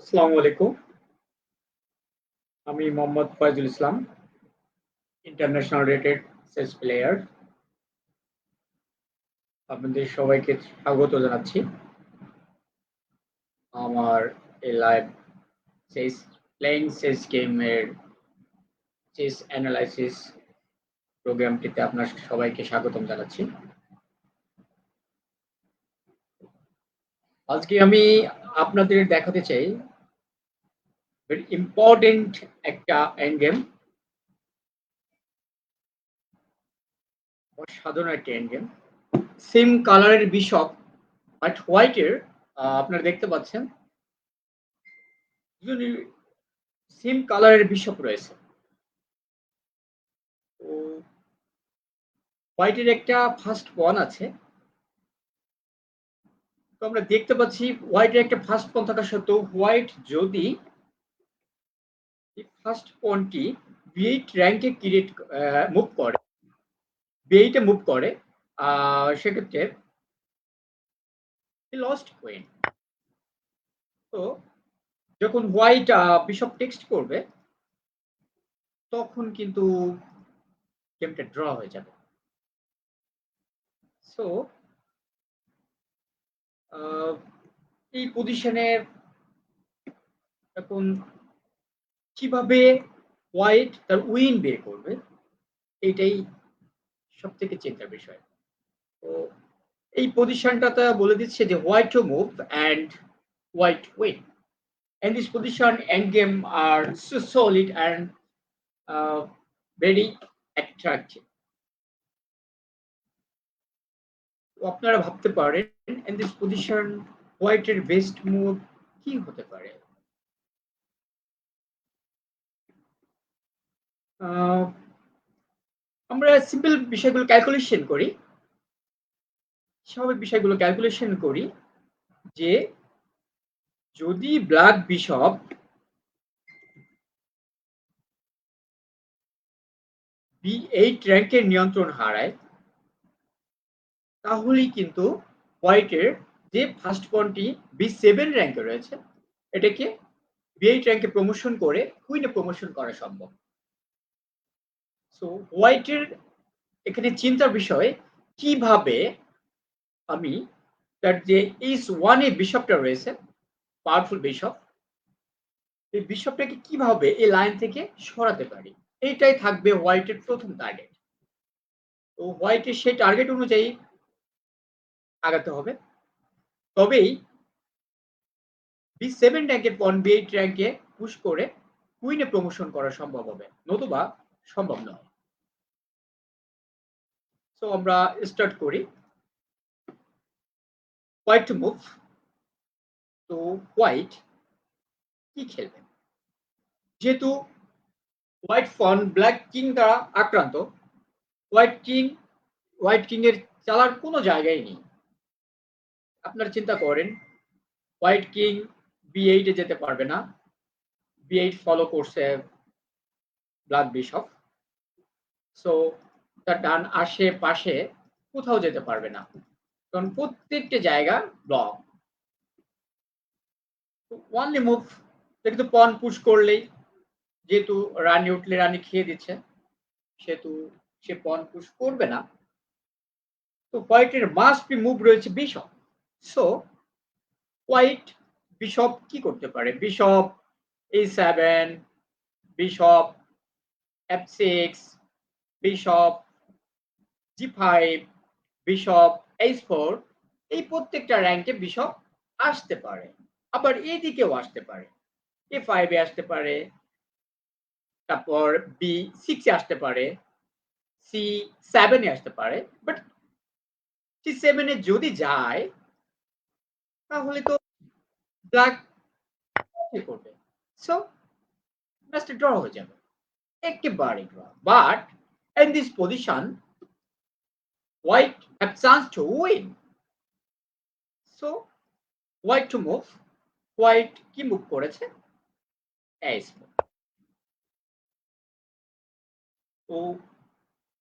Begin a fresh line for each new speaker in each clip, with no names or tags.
আসসালামু আলাইকুম। আমি মোহাম্মদ ফয়জুল ইসলাম, ইন্টারন্যাশনাল রেটেড চেস প্লেয়ার। আপনাদের সবাইকে স্বাগত জানাচ্ছি। আমার এই লাইভ চেস প্লেইং চেস গেমের চেস অ্যানালাইসিস প্রোগ্রামটিতে আপনার সবাইকে স্বাগতম জানাচ্ছি। আজকে আমি আপনাদের দেখাতে চাই ভেরি ইম্পর্টেন্ট একটা এন্ড গেম, অসাধারণ একটা এন্ড গেম। সেম কালারের বিশপ বাট হোয়াইটের আপনারা দেখতে পাচ্ছেন সেম কালারের বিশপ রয়েছে। তো হোয়াইটের একটা ফার্স্ট পন আছে। তো আমরা দেখতে পাচ্ছি হোয়াইটের একটা ফার্স্ট পন থাকা সত্ত্বেও হোয়াইট যদি এই ফার্স্ট পনটি বি8 র্যাঙ্কে ক্রিয়েট মুভ করে, বি8 এ মুভ করে, সেক্ষেত্রে লস্ট কুইন। তো যখন হোয়াইট বিশপ টেক্সট করবে তখন কিন্তু গেমটা ড্র হয়ে যাবে। সো এই পজিশনে এখন কিভাবে হোয়াইট তার উইন বের করবে এইটাই সব থেকে চিন্তার বিষয়। তো এই পজিশনটাতে বলে দিচ্ছে যে white to move and white win. And this position end game are so solid and very attractive. আপনারা ভাবতে পারেন in this position হোয়াইটের বেস্ট মুভ কি হতে পারে? আমরা সিম্পল বিষয়গুলো ক্যালকুলেশন করি, স্বাভাবিক বিষয়গুলো ক্যালকুলেশন করি যে যদি ব্ল্যাক বিশপ বি8 র্যাঙ্কের নিয়ন্ত্রণ হারায় তাহলেই কিন্তু হোয়াইটের যে ফার্স্ট পনটি বি7 র্যাঙ্কে রয়েছে এটাকে বি8 র্যাঙ্কে প্রমোশন করে কুইনে প্রমোশন করা সম্ভব। সো হোয়াইটের এখানে চিন্তার বিষয় কিভাবে আমি তার যে এইচ1 এ বিশপটা রয়েছে, পাওয়ারফুল বিশপ, এই বিশপটাকে কিভাবে এই লাইন থেকে সরাতে পারি, এইটাই থাকবে হোয়াইটের প্রথম টার্গেট। তো হোয়াইটের সেই টার্গেট অনুযায়ী আগাতে হবে, তবেই বি7 র্যাঙ্কের পন বি8 র্যাঙ্কে পুশ করে কুইনে প্রমোশন করা সম্ভব হবে, নতুবা সম্ভব নয়। সো আমরা স্টার্ট করি। White to move. তো হোয়াইট কি খেলবে? যেহেতু হোয়াইট পন ব্ল্যাক কিং দ্বারা আক্রান্ত, হোয়াইট কিং এর চালার কোনো জায়গায় নেই। আপনারা চিন্তা করেন হোয়াইট কিং বি8 এ যেতে পারবে না, বি8 ফলো করছে ব্ল্যাক বিশপ। সো তার ডান আশেপাশে কোথাও যেতে পারবে না, কারণ প্রত্যেকটা জায়গা ব্লক। ওয়ানলি মুভ, কিন্তু পন পুশ করলেই, যেহেতু রানী উঠলে রানী খেয়ে দিচ্ছে, সেহেতু সে পন পুশ করবে না। তো হোয়াইটের মাস্ট বি মুভ রয়েছে বিশপ। সো হোয়াইট বিশপ কি করতে পারে? Bishop a7, bishop f6, bishop g5, bishop h4, এই প্রত্যেকটা র্যাঙ্কে বিশপ আসতে পারে। আবার এদিকেও আসতে পারে, a5 এ আসতে পারে, তারপর b6 এ আসতে পারে, c7 এ আসতে পারে। বাট c7 এ যদি যায় তাহলে তো ব্ল্যাক করবে, সো ম্যাচটা ড্র হয়ে যাবে, একেবারে draw. But in this position white have chance to win. So white to move. White কি মুভ করেছে? a4। তো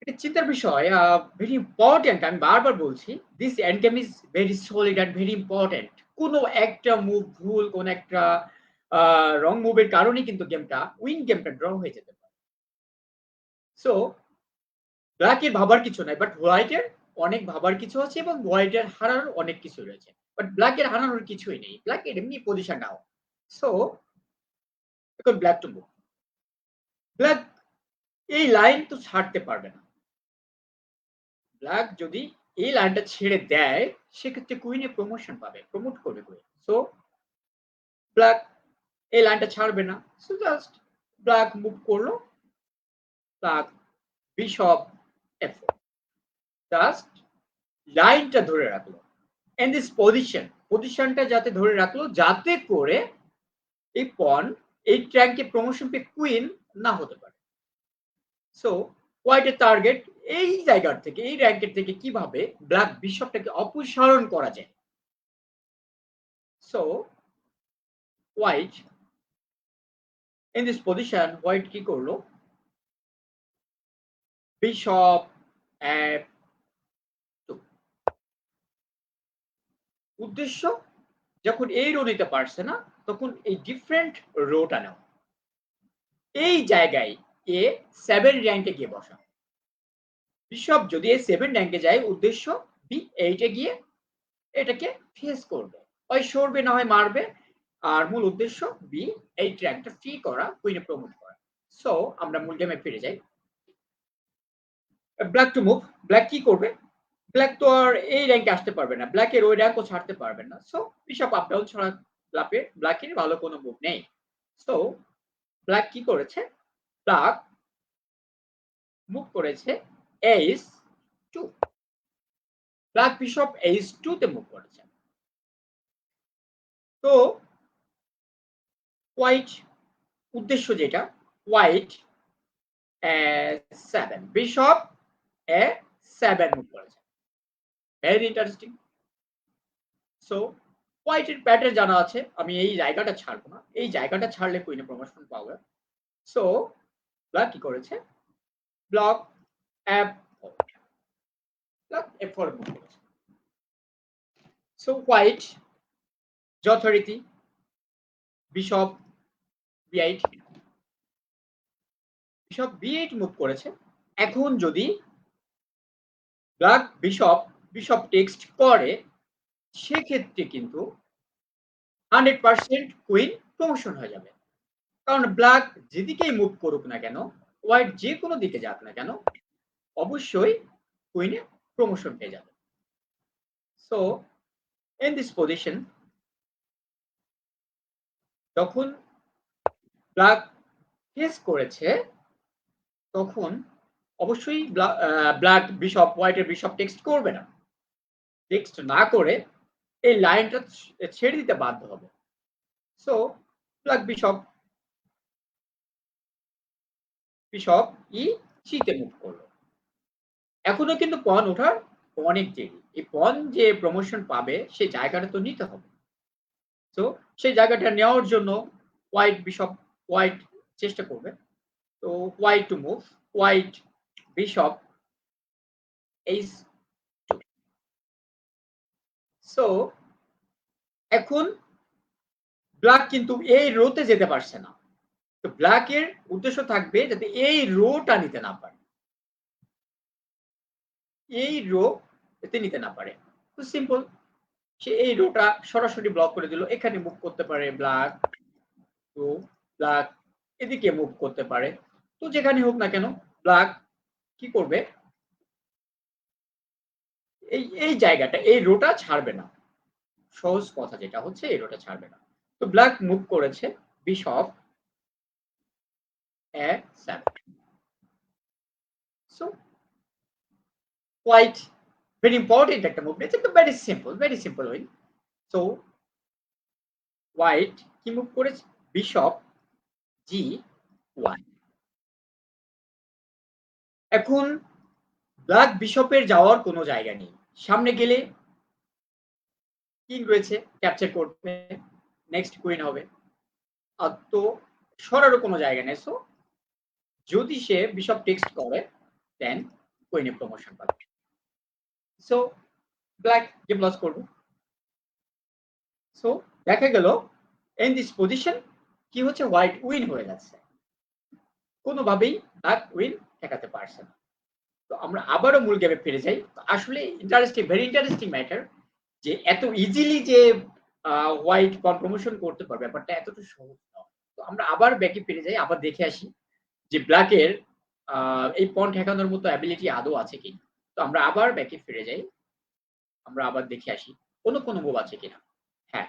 এটা চিন্তার বিষয়, ভেরি ইম্পর্টেন্ট। আমি বারবার বলছি this end game is very solid and very important. কোনো একটা মুভ ভুল, কোন একটা রং মুভের কারণে কিন্তু গেমটা ড্র হয়ে যেতে পারে। সো ব্ল্যাকের ভাবার কিছু নাই। বাট হোয়াইটের অনেক ভাবার কিছু আছে এবং হোয়াইটের হারার অনেক কিছু রয়েছে। বাট ব্ল্যাকের হারানোর কিছুই নেই। ব্ল্যাকের এমনি পজিশন ডাউন। সো এখন ব্ল্যাক টু মুভ। ব্ল্যাক এই লাইন তো ছাড়তে পারবে না। ব্ল্যাক যদি এই লাইনটা ছেড়ে দেয় সেক্ষেত্রে কুইনে প্রমোশন পাবে, প্রমোট করবে কুইন। সো ব্ল্যাক এই লাইনটা ছাড়বে না। সো জাস্ট ব্ল্যাক মুভ করলো, ব্ল্যাক বিশপ f4, জাস্ট লাইনটা ধরে রাখলো। এন্ড দিস পজিশনটা যাতে ধরে রাখলো যাতে করে এই পন এই ট্র্যাঙ্কে প্রমোশন পেয়ে কুইন না হতে পারে। সো হোয়াইটের টার্গেট এই জায়গার থেকে, এই র্যাঙ্কের থেকে কিভাবে ব্ল্যাক বিশপটাকে অপসারণ করা যায়। So white in this position white কি করলো, বিশপ f2। উদ্দেশ্য যখন এই রো নিতে পারছে না তখন এই ডিফারেন্ট রোটা নেওয়া। এই জায়গায় এ 7 র্যাঙ্কে গিয়ে বসা। বিশপ যদি এই 7 র্যাঙ্কে যায় উদ্দেশ্য b8 এ গিয়ে এটাকে ফেস করবে, হয় সরবে না হয় মারবে। আর মূল উদ্দেশ্য b8 র্যাঙ্কটা ফ্রি করা, কুইনে প্রমোট করা। সো আমরা মূল গেমে ফিরে যাই। Black to move. ব্ল্যাক কি করবে, ব্ল্যাক তো আর এই র্যাঙ্কে আসতে পারবে না, ব্ল্যাকের ওই র্যাঙ্কও ছাড়তে পারবে না। সো বিশপ আপ ডাউন ছাড়া ব্ল্যাকের ভালো কোনো মুভ নেই। সো ব্ল্যাক কি করেছে, ব্ল্যাক মুভ করেছে h2। ব্ল্যাক বিশপ h2 তে মুভ করেছে। তো হোয়াইট উদ্দেশ্য যেটা, white a7, bishop a7 move করেছে। Very interesting. সো হোয়াইটের প্যাটার্ন জানা আছে, আমি এই জায়গাটা ছাড়বো না, এই জায়গাটা ছাড়লে কুইনে প্রমোশন পাবে। সো ব্ল্যাক কি করেছে, block f4, black f4 move করেছে। সো হোয়াইট যথারীতি bishop b8, bishop b8 move করেছে। এখন যদি ব্ল্যাক বিশপ টেক্সট করে সেক্ষেত্রে কিন্তু 100% কুইন প্রমোশন হয়ে যাবে। কারণ ব্ল্যাক যেদিকেই মুভ করুক না কেন, হোয়াইট যে কোনো দিকে যাক না কেন, অবশ্যই কুইনে প্রমোশন পেয়ে যাবে। সো ইন দিস পজিশন যখন ব্ল্যাক ফেস করেছে তখন অবশ্যই ব্ল্যাক বিশপ হোয়াইটের বিশপ টেক্সট করবে না। টেক্সট না করে এই লাইনটা ছেড়ে দিতে বাধ্য হবে। সো ব্ল্যাক বিশপ e3 তে মুভ করলো। এখনো কিন্তু পন ওঠার অনেক দেরি। এই পন যে প্রমোশন পাবে সেই জায়গাটা তো নিতে হবে। সো সেই জায়গাটা নেওয়ার জন্য হোয়াইট চেষ্টা করবে। তো white to move, white bishop h2। So এখন ব্ল্যাক কিন্তু এই রোতে যেতে পারছে না। তো ব্ল্যাকের উদ্দেশ্য থাকবে যাতে এই রোটা নিতে না পারে, এই রো এতে নিতে না পারে। তো সিম্পল, সে এই রোটা সরাসরি ব্লক করে দিল। এখানে মুভ করতে পারে ব্ল্যাক, তো ব্ল্যাক এদিকে মুভ করতে পারে। তো যেখানে হোক না কেন ব্ল্যাক কি করবে, এই জায়গাটা এই রোটা ছাড়বে না। সহজ কথা যেটা হচ্ছে এই রোটা ছাড়বে না। তো ব্ল্যাক মুভ করেছে bishop a7। So white very important একটা মুভ নিয়েছে, তো very simple way. So white কি মুভ করেছে, বিশপ g1। এখন ব্ল্যাক বিশপের যাওয়ার কোনো জায়গা নেই। সামনে গেলে কিং রয়েছে, ক্যাপচার করবে, নেক্সট কুইন হবে। আর তো সরারও কোনো জায়গা নেই। সো যদি সে বিশপ টেক্সট করে দেন কুইনে প্রমোশন পাবে। সো ব্ল্যাক গেম লস করবে। সো দেখা গেল ইন দিস পজিশন কি হচ্ছে হোয়াইট উইন হয়ে যাচ্ছে। কোনোভাবেই ব্ল্যাক উইন ঠেকাতে পারছে না। তো আমরা আবারও মূল গেমে ফিরে যাই। তো আসলে ইন্টারেস্টিং, ভেরি ইন্টারেস্টিং ম্যাটার যে এত ইজিলি যে হোয়াইট পন প্রমোশন করতে পারবে ব্যাপারটা এতটা সহজ নয়। তো আমরা আবার ব্যাকে ফিরে যাই, আবার দেখে আসি যে ব্ল্যাকের আ এই পন ঠেকানোর মতো অ্যাবিলিটি আদৌ আছে কিনা। তো আমরা আবার ব্যাকে ফিরে যাই। আমরা আবার দেখে আসি কোন মুভ আছে কিনা। হ্যাঁ,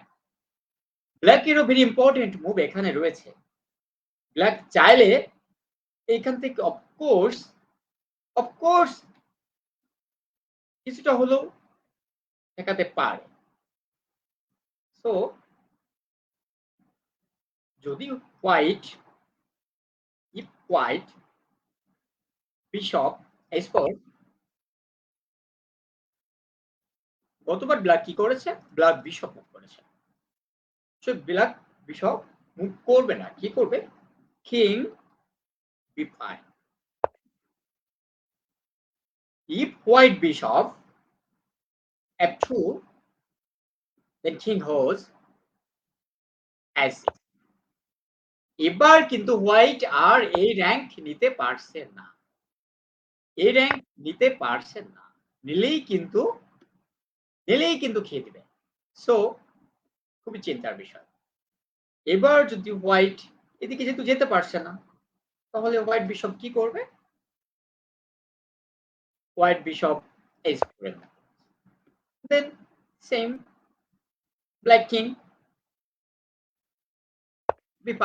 ব্ল্যাকেরও ভেরি ইম্পোর্টেন্ট মুভ এখানে রয়েছে। ব্ল্যাক চাইলে এইখান থেকে অফকোর্স কিছুটা হলেও ঠেকাতে পারে। সো যদি white if white bishop h4 গতবার ব্ল্যাক কি করেছে? ব্ল্যাক বিশপ মুভ করেছে। সো ব্ল্যাক বিশপ মুভ করবে না। কি করবে? King b5 if white bishop f2 then king holds h6 এবার কিন্তু হোয়াইট আর এই র‍্যাংক নিতে পারছে না। এই র‍্যাংক নিতে পারছে না। নিলেই কিন্তু খেয়ে দিবে। সো খুবই চিন্তার বিষয়। এবার যদি হোয়াইট এদিকে যেহেতু যেতে পারছে না, তাহলে হোয়াইট বিশপ কি করবে? White bishop h4 then same black king b5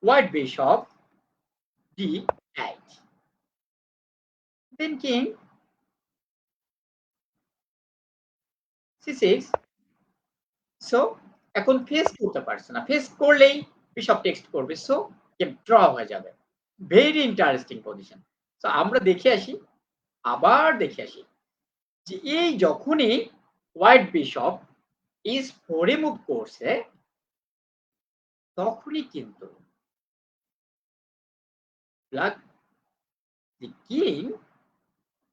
white bishop d8 then king c6 so এখন ফেস করতে পারছে না। ফেস করলেই বিশপ টেক্সট করবে। সো গেম ড্র হয়ে যাবে। Very interesting position. সো আমরা দেখে আসি, আবার দেখে আসি যে এই যখনই হোয়াইট বিশপ e4 এ মুভ করছে, তখনই কিন্তু black the king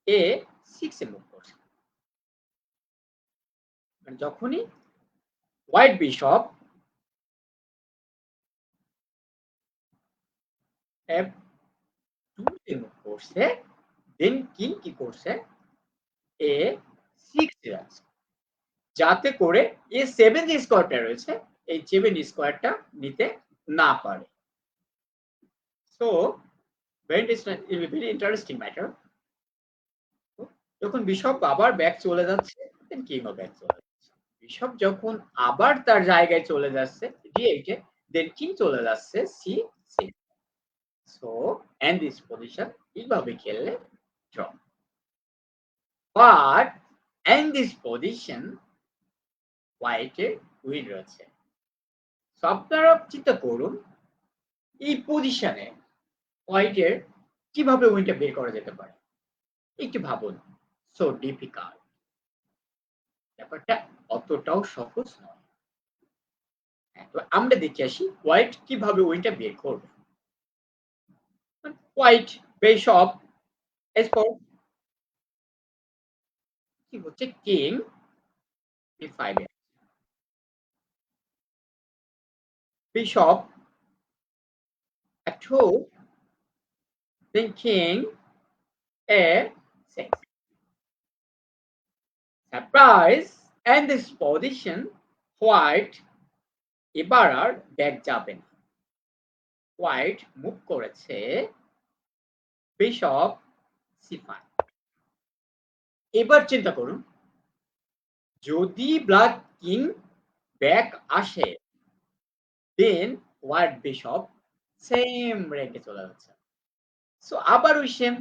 a6 A move করছে। মানে যখনই হোয়াইট বিশপ f2 তে মুভ করছে, দেন কিং কি করছে? a6 এ যাচ্ছে। যাতে করে a7 যে স্কোয়ারটা রয়েছে, এই 7 স্কোয়ারটা নিতে না পারে। So very interesting matter. যখন বিশপ আবার ব্যাক চলে যাচ্ছে, দেন কিংও ব্যাক চলে যাচ্ছে। বিশপ যখন আবার তার জায়গায় চলে যাচ্ছে d8 এ, দেন কিং চলে যাচ্ছে c6 so and this position এইভাবে খেললে draw. But and this position white এর উইন রয়েছে। সো আপনারা চিন্তা করুন এই পজিশনে হোয়াইট এর কিভাবে উইনটা বের করা যেতে পারে? একটু ভাবুন। So difficult. ব্যাপারটা অতটাও সহজ নয়। হ্যাঁ, তো আমরা দেখে আসি হোয়াইট কিভাবে উইনটা বের করবে। হোয়াইট বিশপ h4 কি হচ্ছে king b5 A bishop f2 then king a6 surprise and this position white এবার আর ব্যাক যাবে না। হোয়াইট মুভ করেছে বিশপ c5 এবার চিন্তা করুন যদি ব্ল্যাক কিং ব্যাক আসে দেন হোয়াইট বিশপ সেম রেখে চলে যাচ্ছে। সো আবার ওই সেম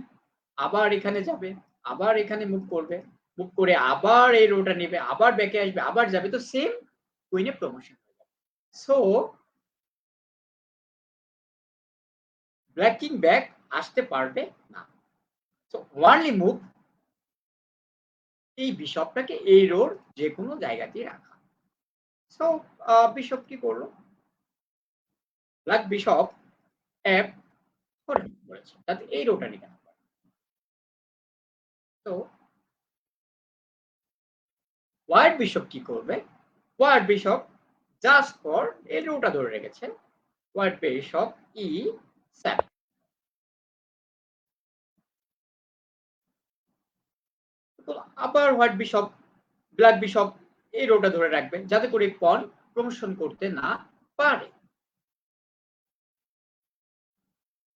আবার এখানে যাবে, আবার এখানে মুভ করবে, মুভ করে আবার এই রোটা নেবে, আবার ব্যাকে আসবে, আবার যাবে। তো সেম কুইনে প্রমোশন হয়ে যাবে। সো ব্ল্যাক কিং ব্যাক আসতে পারবে না। সো ওয়ানলি মুভ এই বিশপটাকে এই রোর যেকোনো জায়গাতেই রাখা। সো বিশপ কি করলো? ব্ল্যাক বিশপ f4 করেছে যাতে এই রোটা নিতে না পারে। তো হোয়াইট বিশপ কি করবে? হোয়াইট বিশপ জাস্ট ফর এই রোটা ধরে রেখেছে হোয়াইট বিশপ E7। তো আবার হোয়াইট বিশপ, ব্ল্যাক বিশপ এই রোটা ধরে রাখবে যাতে করে পন প্রমোশন করতে না পারে।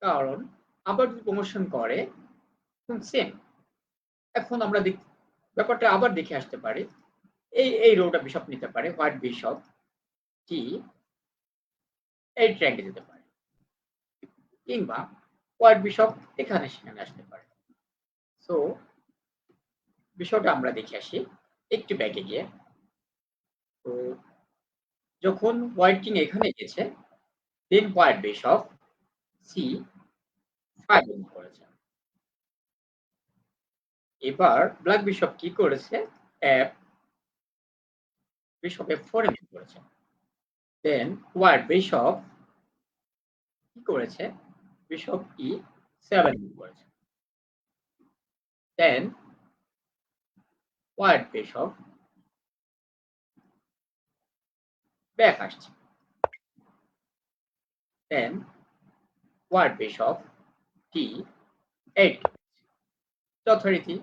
কারণ আবার যদি প্রমোশন করে সেম। এখন আমরা ব্যাপারটা আবার দেখে আসতে পারি। এই রোটা বিশপ নিতে পারে হোয়াইট বিশপ টি এই ট্র্যাকে যেতে পারে, কিংবা হোয়াইট বিশপ এখানে সেখানে আসতে পারে। সো বিষয়টা আমরা দেখে আসি একটু ব্যাকে গিয়ে। তো যখন হোয়াইট কিং এখানে গেছে, দেন হোয়াইট বিশপ C5 মুভ করেছে। এবার ব্ল্যাক বিশপ কি করেছে? F বিশপ F4 এ মুভ করেছে। দেন হোয়াইট বিশপ কি করেছে? বিশপ E7 মুভ করেছে। দেন হোয়াইট বিশপ ব্যাক আসছে। দেন হোয়াইট বিশপ D8 যথারীতি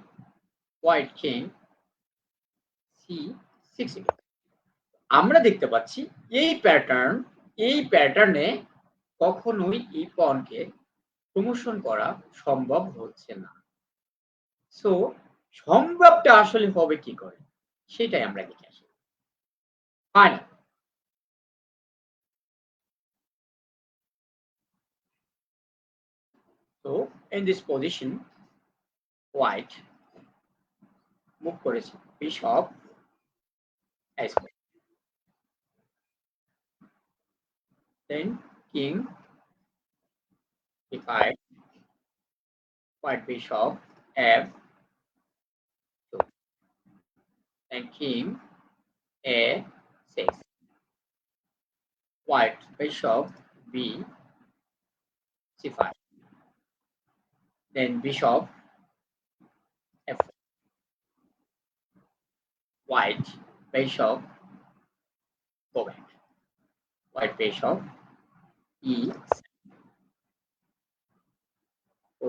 হোয়াইট কিং C6 এ। আমরা দেখতে পাচ্ছি এই প্যাটার্নে কখনোই এই পণকে প্রমোশন করা সম্ভব হচ্ছে না। সো সম্ভবটা আসলে হবে কি করে সেটাই আমরা দেখে আসি। Final. So in this position white move করেছে bishop S5, then king E5, white bishop F2, then king A6, white bishop B C5, then bishop F4, white bishop go back, white bishop E7, so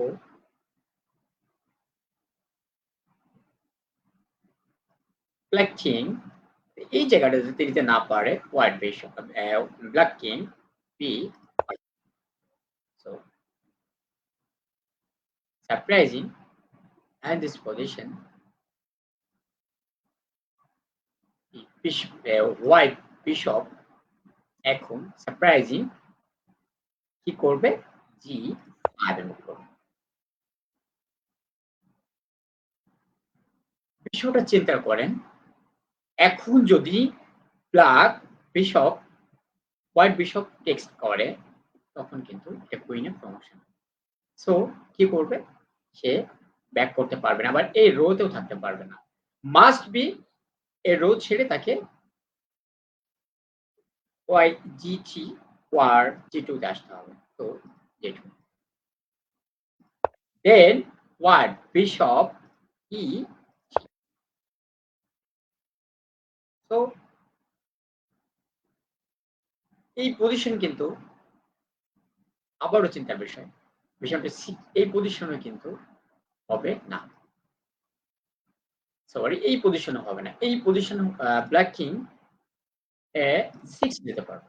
black king এই জায়গাটা যদি দিতে না পারে white bishop black king B5, so surprising and this position white bishop এখন surprising কি করবে? G5 এর মুভ করবে। বিষয়টা চিন্তা করেন, এখন যদি black bishop white bishop text করে তখন কিন্তু এটা কুইনে প্রমোশন। সো কি করবে? সে ব্যাক করতে পারবে না, আবার এই রোতেও থাকতে পারবে না। মাস্ট বি এই রো ছেড়ে তাকে G3 or G2 তে আসতে হবে। তো G2, then what? Bishop E, so এই পজিশন কিন্তু আবারও চিন্তার বিষয়। বিষয়টা এই পজিশনে কিন্তু হবে না। সরি, এই পজিশনে হবে না। এই পজিশনে ব্ল্যাক কিং A6 দিতে পারবে।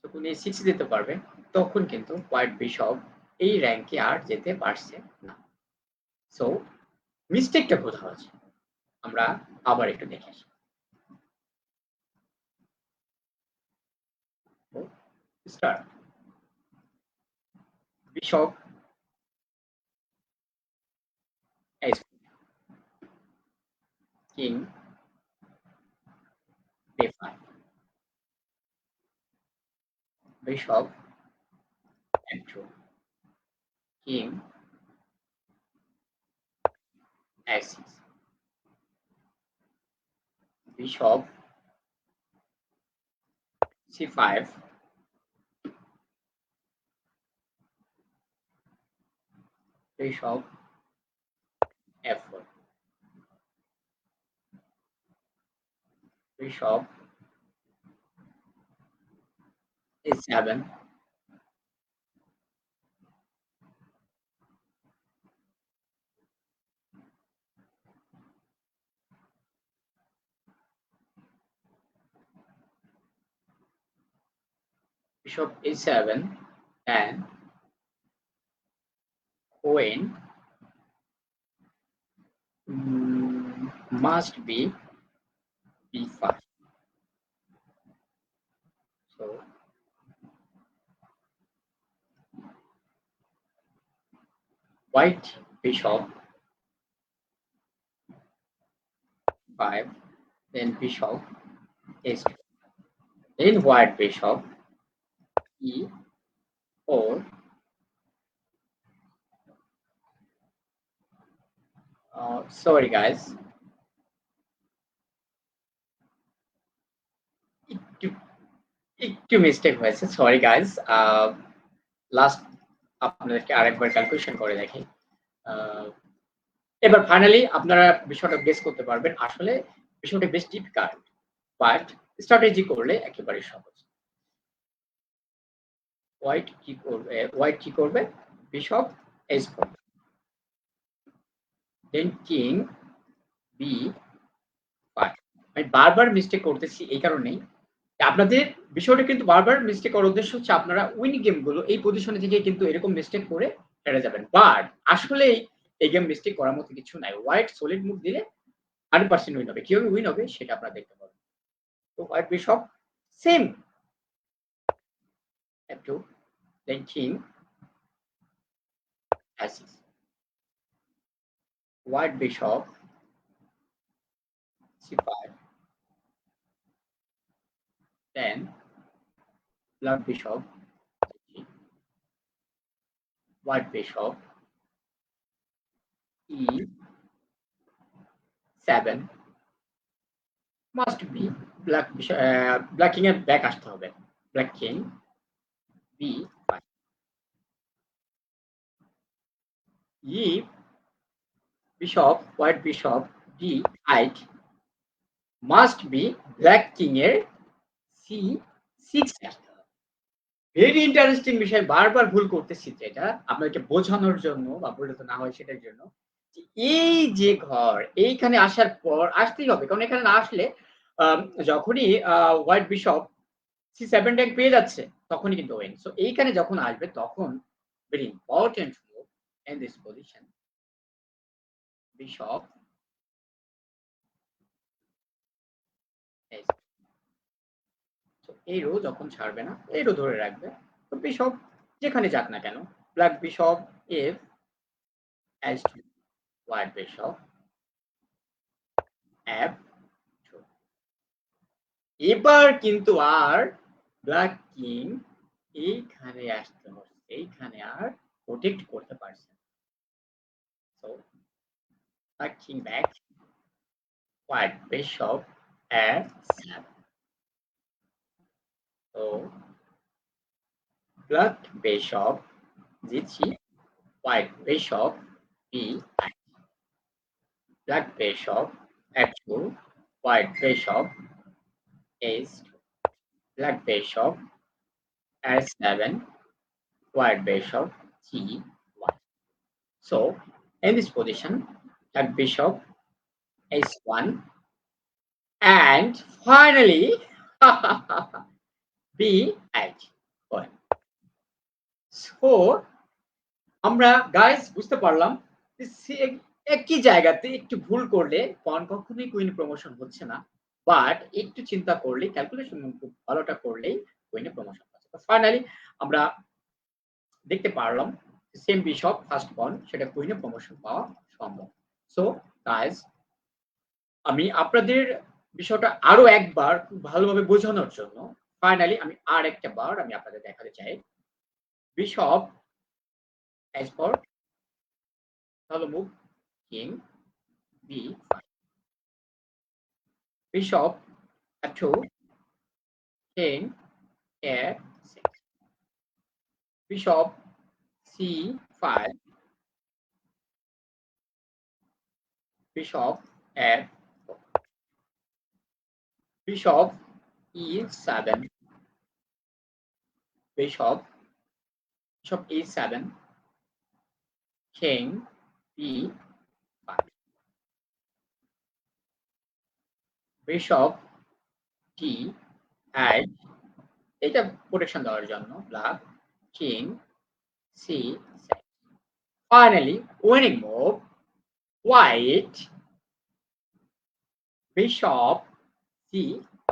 যখন A6 দিতে পারবে তখন কিন্তু হোয়াইট বিশপ এই র‍্যাঙ্কে আর যেতে পারছে না। সো মিস্টেকটা কোথাও আছে? আমরা আবার একটু দেখে আসি। Start. Bishop A6, king B5, bishop F2, king A6, bishop C5, bishop F4, bishop a7, bishop a7, and queen must be b5. So white bishop 5, then bishop a2, then white bishop e4. Sorry guys, একটু একটু mistake হয়েছে, sorry guys. Last আপনাদেরকে আরেকবার calculation করে দেখি। এবার finally আপনারা বিষয়টা গেস করতে পারবেন। আসলে বিষয়টা বেশ ডিফিকাল্ট, বাট স্ট্র্যাটেজি করলে একেবারে সহজ। হোয়াইট কি করবে? বিশপ h4, দেন কিং b5। আমি বারবার মিস্টেক করতেছি এই কারণেই, আপনাদের বিষয়টা কিন্তু বারবার মিস্টেক করার উদ্দেশ্য হচ্ছে আপনারা উইন গেমগুলো এই পজিশনে থেকে কিন্তু এরকম মিস্টেক করে হেরে যাবেন। বাট আসলেই এই গেম মিস্টেক করার মতো কিছু নাই। হোয়াইট সলিড মুভ দিলে 100% উইন হবে। কিভাবে উইন হবে সেটা আপনারা দেখতে পাবেন। তো white bishop same f2, then king f6, white bishop c5, then black bishop g, white bishop e7, must be black bishop, black king এর ব্যাক আসতে হবে, black king b5, if bishop white bishop d8 must be black king এর c6 আসতে হবে। Very interesting বিষয়, বারবার ভুল করতেছি যেটা আপনাকে বোঝানোর জন্য বা ভুলটা না হয় সেটার জন্য। যে এই যে ঘর এইখানে আসার পর আসতেই হবে, কারণ এখানে না আসলে আম যখনই হোয়াইট বিশপ c7 ট্যাগ পেয়ে যাচ্ছে তখনই কিন্তু উইন। সো এইখানে যখন আসবে তখন very important move in this position, bishop h। তো এই রো যখন ছাড়বে না, এই রো ধরে রাখবে। তো বিশপ যেখানে যাক না কেন, black bishop f h2, white bishop f2। এবার কিন্তু আর ব্ল্যাক কিং এইখানে আসতে হবে, এইখানে আর প্রোটেক্ট করতে পারছে না। So black king back, white bishop f7। তো black bishop g3, white bishop b8, black bishop f2, white bishop h2, black bishop s7, white bishop g1. So in this position, black bishop h1, and finally b8 point. So আমরা guys বুঝতে পারলাম যে একই জায়গাতে একটু ভুল করলে পন কখনোই কুইন প্রমোশন হচ্ছে না। বাট একটু চিন্তা করলে ক্যালকুলেশন খুব ভালোটা করলেই কুইনে প্রমোশন হচ্ছে। তো ফাইনালি আমরা দেখতে পারলাম সেম বিশপ ফার্স্ট পন সেটা কুইনে প্রমোশন পাওয়া সম্ভব। সো গাইস আমি আপনাদের বিষয়টা আরো একবার খুব ভালোভাবে বোঝানোর জন্য ফাইনালি আমি আরেকটা বার আমি আপনাদের দেখাতে চাই। বিশপ h4, ভালো move, king b5, bishop f2, king a6, bishop c5, bishop f4, bishop e7, bishop e7, king b5, bishop d8, এটা প্রোটেকশন দেওয়ার জন্য black, king c6. Finally, winning move, white, bishop c5.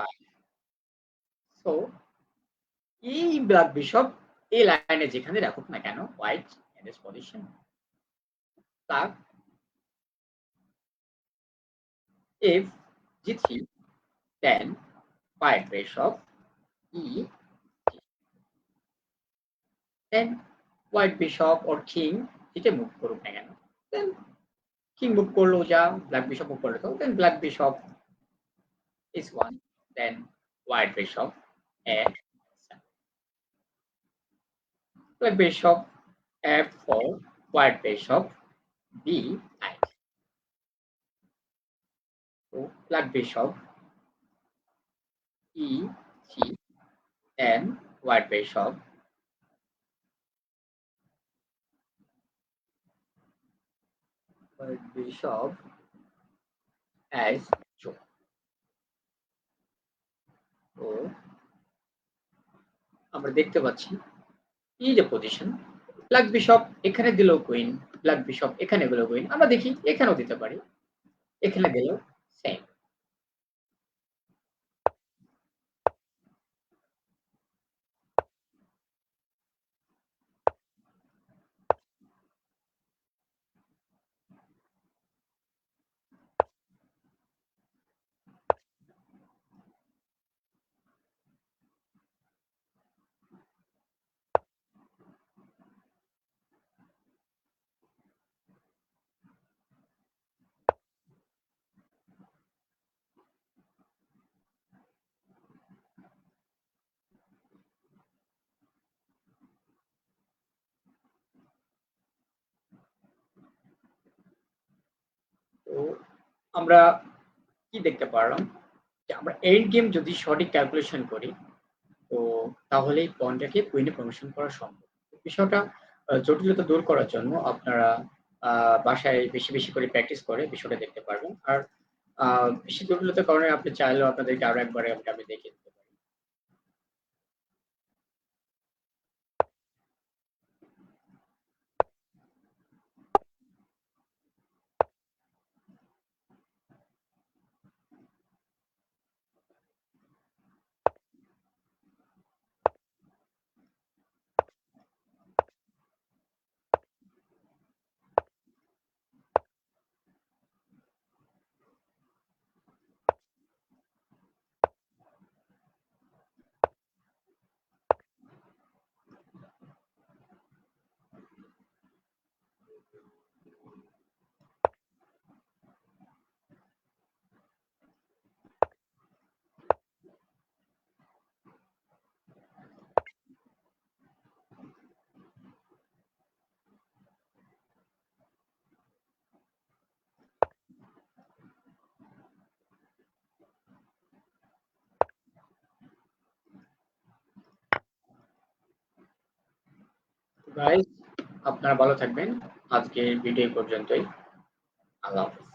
So, এই black bishop এই লাইনে যেখানে রাখুক না কেন, white in this position, black if g3, then white bishop e, then white bishop or king যেটা মুভ করুক না কেন, then king মুভ করলো যা, ব্ল্যাক বিশপ মুভ করলো তো, then black bishop is one, then white bishop and black bishop f4, white bishop b8. So black bishop e3 and white bishop as 2. তো আমরা দেখতে পাচ্ছি এই যে পজিশন, ব্ল্যাক বিশপ এখানে দিলেও কুইন, ব্ল্যাক বিশপ এখানে দিলেও কুইন, আমরা দেখি এখানেও দিতে পারি, এখানে দিলেও সেম। তো আমরা কি দেখতে পারলাম যে আমরা এন্ড গেম যদি সঠিক ক্যালকুলেশন করি, তো তাহলে পয়েন্টটাকে কুইনে প্রমোশন করা সম্ভব। বিষয়টা জটিলতা দূর করার জন্য আপনারা বাসায় বেশি বেশি করে প্র্যাকটিস করে বিষয়টা দেখতে পারবেন। আর বেশি জটিলতার কারণে আপনি চাইলেও আপনাদেরকে আরো একবারে আমি দেখিয়ে দিতে পারি। গাইস, আপনারা ভালো থাকবেন। আজকের ভিডিও পর্যন্তই। আল্লাহ হাফেজ।